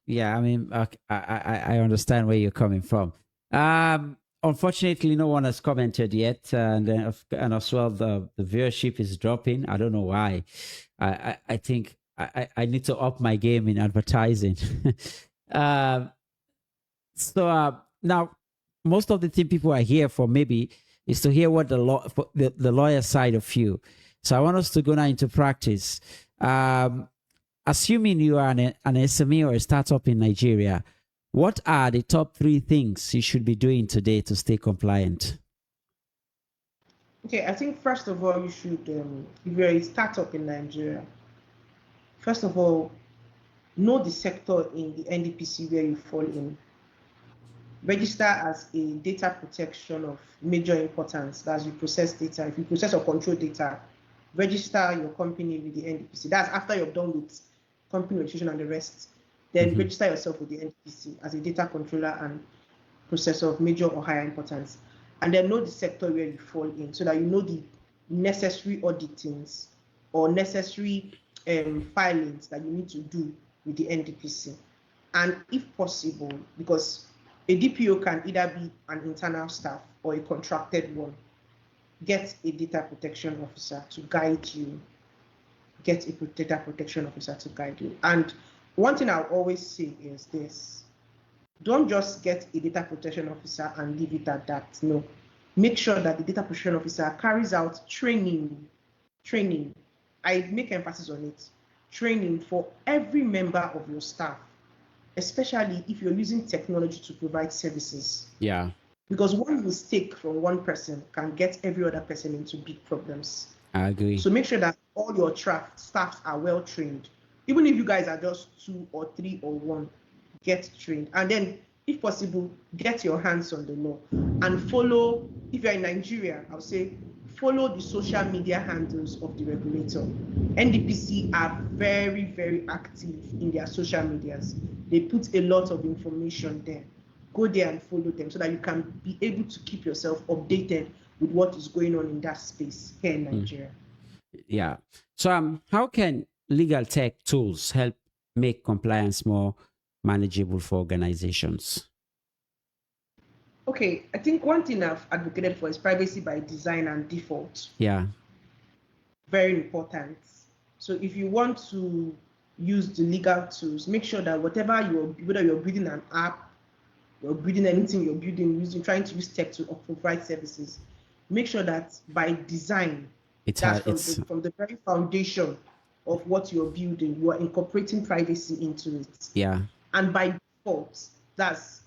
Yeah, I mean, I understand where you're coming from. Unfortunately, no one has commented yet, and as well, the viewership is dropping. I don't know why. I think I need to up my game in advertising. So now, most of the thing people are here for maybe is to hear what the lawyer side of you. So I want us to go now into practice. Assuming you are an SME or a startup in Nigeria, what are the top 3 things you should be doing today to stay compliant? Okay, I think first of all, you should, if you're a startup in Nigeria, first of all, know the sector in the NDPC where you fall in. Register as a data protection of major importance. As you process data, if you process or control data, register your company with the NDPC. That's after you're done with company registration and the rest. Then register yourself with the NDPC as a data controller and processor of major or higher importance. And then know the sector where you fall in, so that you know the necessary auditings or necessary filings that you need to do with the NDPC. And if possible, because a DPO can either be an internal staff or a contracted one, get a data protection officer to guide you. Get a data protection officer to guide you. And one thing I'll always say is this: don't just get a data protection officer and leave it at that. No, make sure that the data protection officer carries out training. I make emphasis on it. Training for every member of your staff, especially if you're using technology to provide services. Yeah. Because one mistake from one person can get every other person into big problems. I agree. So make sure that all your staffs are well trained. Even if you guys are just 2 or 3 or 1, get trained. And then, if possible, get your hands on the law and follow. If you're in Nigeria, I'll say follow the social media handles of the regulator. NDPC are very, very active in their social medias. They put a lot of information there. Go there and follow them so that you can be able to keep yourself updated with what is going on in that space here in Nigeria. Yeah. So how can legal tech tools help make compliance more manageable for organizations? Okay, I think one thing I've advocated for is privacy by design and default. Yeah. Very important. So if you want to use the legal tools, make sure that whether you're building an app, you're building anything you're building, trying to use tech to provide services, make sure that by design, from the very foundation of what you're building, you are incorporating privacy into it. Yeah. And by default, that's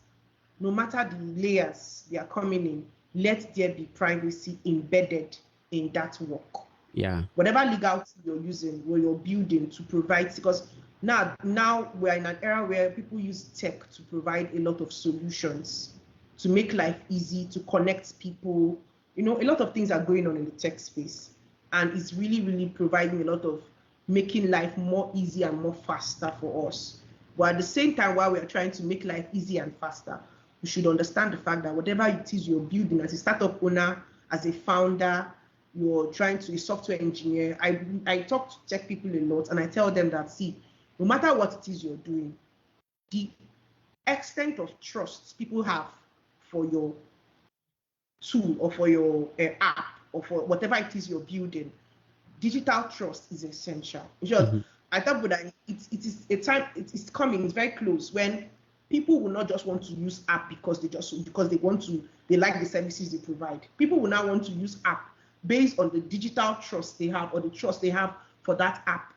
no matter the layers they are coming in, let there be privacy embedded in that work. Yeah. Whatever legality you're using, or you're building to provide, because now we're in an era where people use tech to provide a lot of solutions, to make life easy, to connect people. A lot of things are going on in the tech space, and it's really, really providing a lot of making life more easy and more faster for us. But at the same time, while we are trying to make life easy and faster, you should understand the fact that whatever it is you're building as a startup owner, as a founder, you're trying to be a software engineer. I talk to tech people a lot, and I tell them that, see, no matter what it is you're doing, the extent of trust people have for your tool or for your app or for whatever it is you're building, digital trust is essential. Just, I thought that it is a time, it's coming, it's very close, when people will not just want to use app because they like the services they provide. People will now want to use app based on the digital trust they have, or the trust they have for that app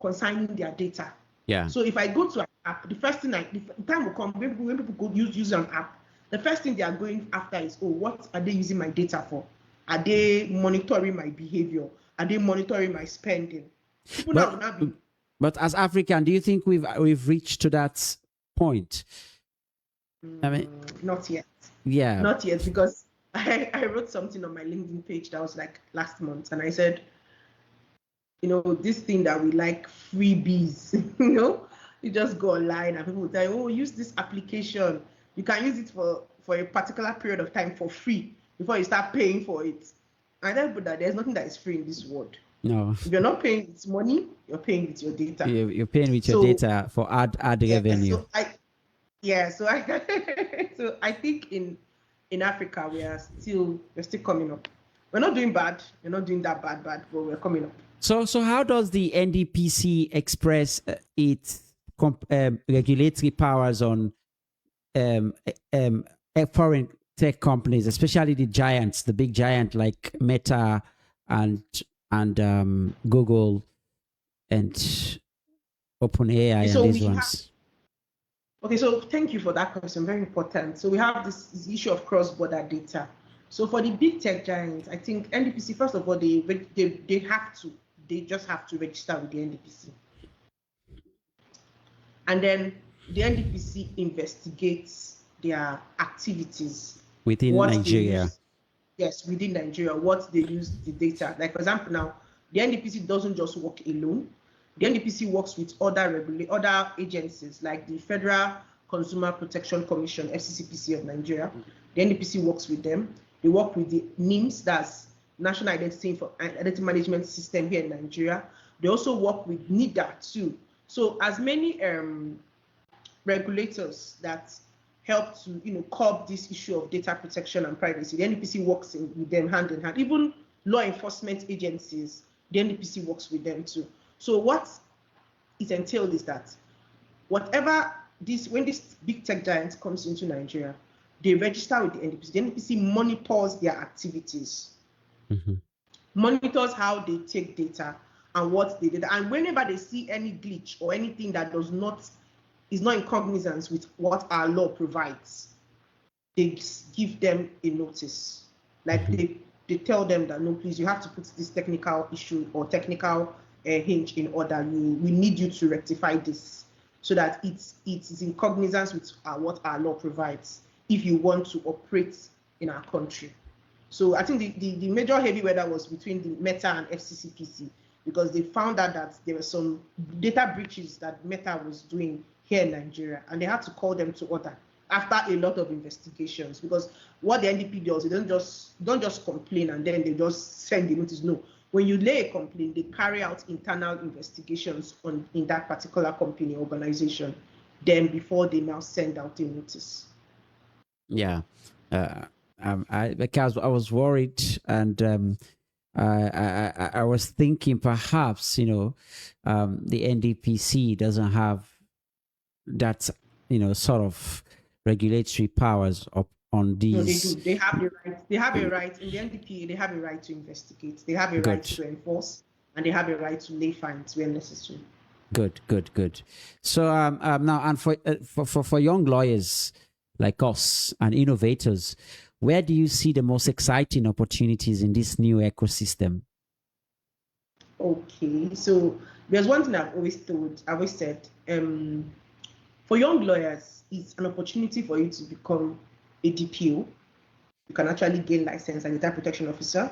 concerning their data. Yeah. So if I go to an app, the first thing the time will come when people go use an app, the first thing they are going after is, oh, what are they using my data for? Are they monitoring my behavior? Are they monitoring my spending? People now will not be. But as African, do you think we've reached to that point? I mean, not yet. Yeah. Not yet, because I wrote something on my LinkedIn page that was like last month, and I said, this thing that we like, freebies, you just go online and people will tell you, oh, use this application. You can use it for a particular period of time for free before you start paying for it. And I tell that there's nothing that is free in this world. No. If you're not paying with money, you're paying with your data. You're paying with your data for ad revenue. So I think in Africa we're still coming up. We're not doing bad. We're not doing that bad, but we're coming up. So how does the NDPC express its regulatory powers on foreign tech companies, especially the giants, the big giant like Meta and Google and OpenAI and these ones? Okay, so thank you for that question. Very important. So we have this issue of cross-border data. So for the big tech giants, I think NDPC, first of all, they just have to register with the NDPC. And then the NDPC investigates their activities within Nigeria. Yes, within Nigeria, what they use the data. Like, for example, now, the NDPC doesn't just work alone. The NDPC works with other agencies like the Federal Consumer Protection Commission, FCCPC of Nigeria. The NDPC works with them. They work with the NIMS, that's National Identity Management System here in Nigeria. They also work with NIDA too. So as many regulators that help to curb this issue of data protection and privacy, the NDPC works with them hand in hand. Even law enforcement agencies, the NDPC works with them too. So what it entailed is that when this big tech giant comes into Nigeria, they register with the NDPC. The NDPC monitors their activities, monitors how they take data and what they did. And whenever they see any glitch or anything that is not in cognizance with what our law provides, they give them a notice. Like they tell them that, no, please, you have to put this technical issue or technical hinge in order. We need you to rectify this so that it is in cognizance with what our law provides if you want to operate in our country. So I think the major heavy weather was between the Meta and FCCPC, because they found out that there were some data breaches that Meta was doing here in Nigeria, and they had to call them to order after a lot of investigations. Because what the NDP does, they don't just complain and then they just send the notice. No, when you lay a complaint, they carry out internal investigations in that particular company organization, then before they now send out a notice. Yeah, because I was worried, and I was thinking perhaps the NDPC doesn't have that sort of regulatory powers on these. No, they do. They have the right. They have a right in the NDPA. They have a right to investigate. They have a right to enforce, and they have a right to lay fines where necessary. Good. So now, and for young lawyers like us and innovators, where do you see the most exciting opportunities in this new ecosystem? Okay, so there's one thing I've always said, for young lawyers, it's an opportunity for you to become a DPO. You can actually gain license as a data protection officer,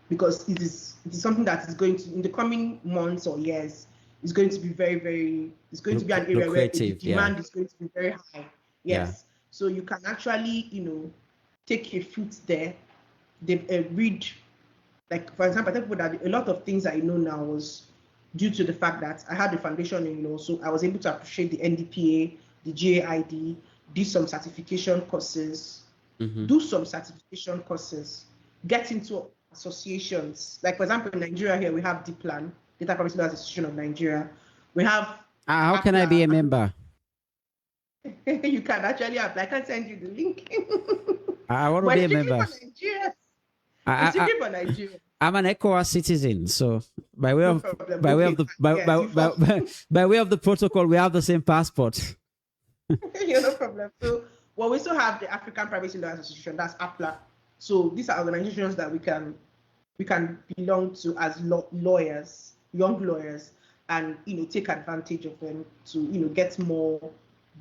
because it is something that is going to, in the coming months or years, is going to be it's going to be an area where the demand is going to be very high. Yes. So you can actually, take your foot there. They read, like, for example, I tell people that a lot of things I know now was due to the fact that I had a foundation in law, so I was able to appreciate the NDPA, the GAID, do some certification courses, get into associations. Like, for example, in Nigeria here, we have DPLAN, Data Privacy Law Association of Nigeria. We have... how can I be a member? You can actually apply. I can send you the link. I want to be a member. For Nigeria. I'm an ECOWAS citizen, so by way of the protocol, we have the same passport. No problem. So, well, we still have the African Privacy Law Association, that's APLA. So these are organizations that we can belong to as lawyers, young lawyers, and take advantage of them to get more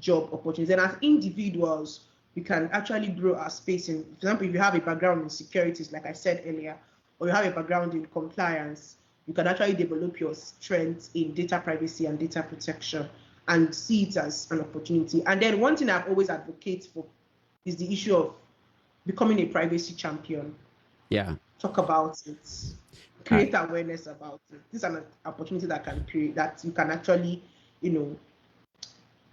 job opportunities. And as individuals, we can actually grow our space in, for example, if you have a background in securities, like I said earlier, or you have a background in compliance, you can actually develop your strengths in data privacy and data protection and see it as an opportunity. And then one thing I've always advocated for is the issue of becoming a privacy champion. Yeah. Talk about it. Create awareness about it. This is an opportunity that you can actually,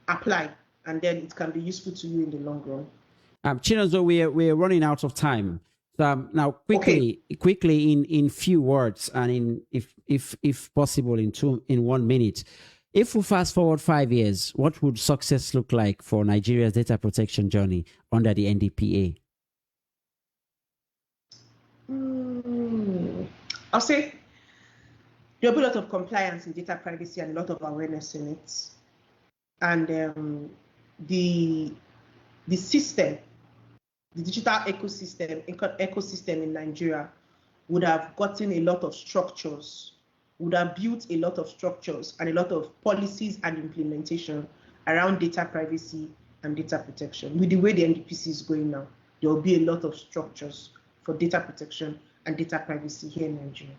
apply, and then it can be useful to you in the long run. Chinonso, we're running out of time. So now, quickly, in few words, and if possible, in 1 minute, if we fast forward 5 years, what would success look like for Nigeria's data protection journey under the NDPA? I'll say there'll be a lot of compliance in data privacy and a lot of awareness in it. And the system, the digital ecosystem in Nigeria would have gotten a lot of structures, would have built a lot of structures and a lot of policies and implementation around data privacy and data protection. With the way the NDPC is going now, there will be a lot of structures for data protection and data privacy here in Nigeria.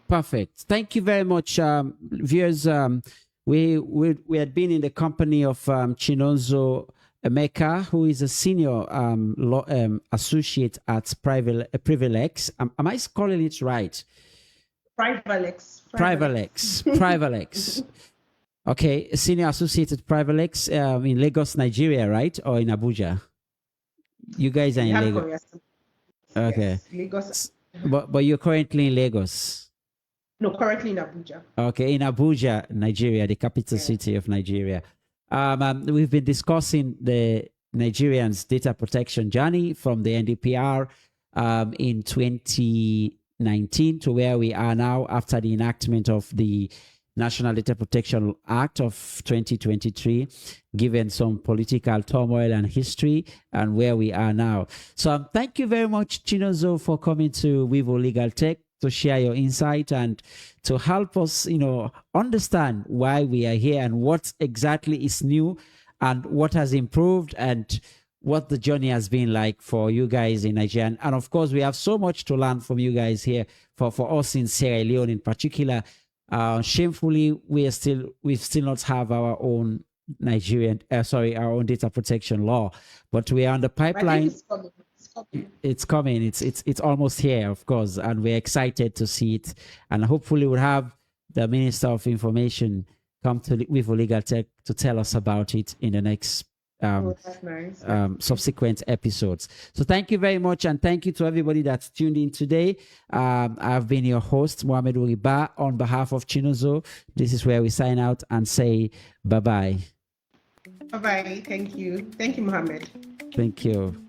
Perfect. Thank you very much, viewers. We had been in the company of Chinonso Emeka, who is a senior associate at Privalex. Am I calling it right? Privalex. Okay, a senior associate at Privalex in Lagos, Nigeria, right? Or in Abuja? You guys are in Lagos. Okay. Yes, Lagos. But you're currently in Lagos. No, currently in Abuja. Okay, in Abuja, Nigeria, the capital city of Nigeria. We've been discussing the Nigerians' data protection journey from the NDPR in 2019 to where we are now after the enactment of the National Data Protection Act of 2023, given some political turmoil and history and where we are now. So thank you very much, Chinonso, for coming to Wivo Legal Tech to share your insight and to help us, understand why we are here and what exactly is new and what has improved and what the journey has been like for you guys in Nigeria. And of course, we have so much to learn from you guys here. For us in Sierra Leone in particular, shamefully, we've still not have our own our own data protection law, but we are on the pipeline. It's coming. It's almost here, of course, and we're excited to see it. And hopefully, we'll have the Minister of Information come to Wivo Legal Tech to tell us about it in the next subsequent episodes. So thank you very much, and thank you to everybody that's tuned in today. I've been your host, Mohamed Uriba, on behalf of Chinonso. This is where we sign out and say bye-bye. Bye-bye. Thank you. Thank you, Mohamed. Thank you.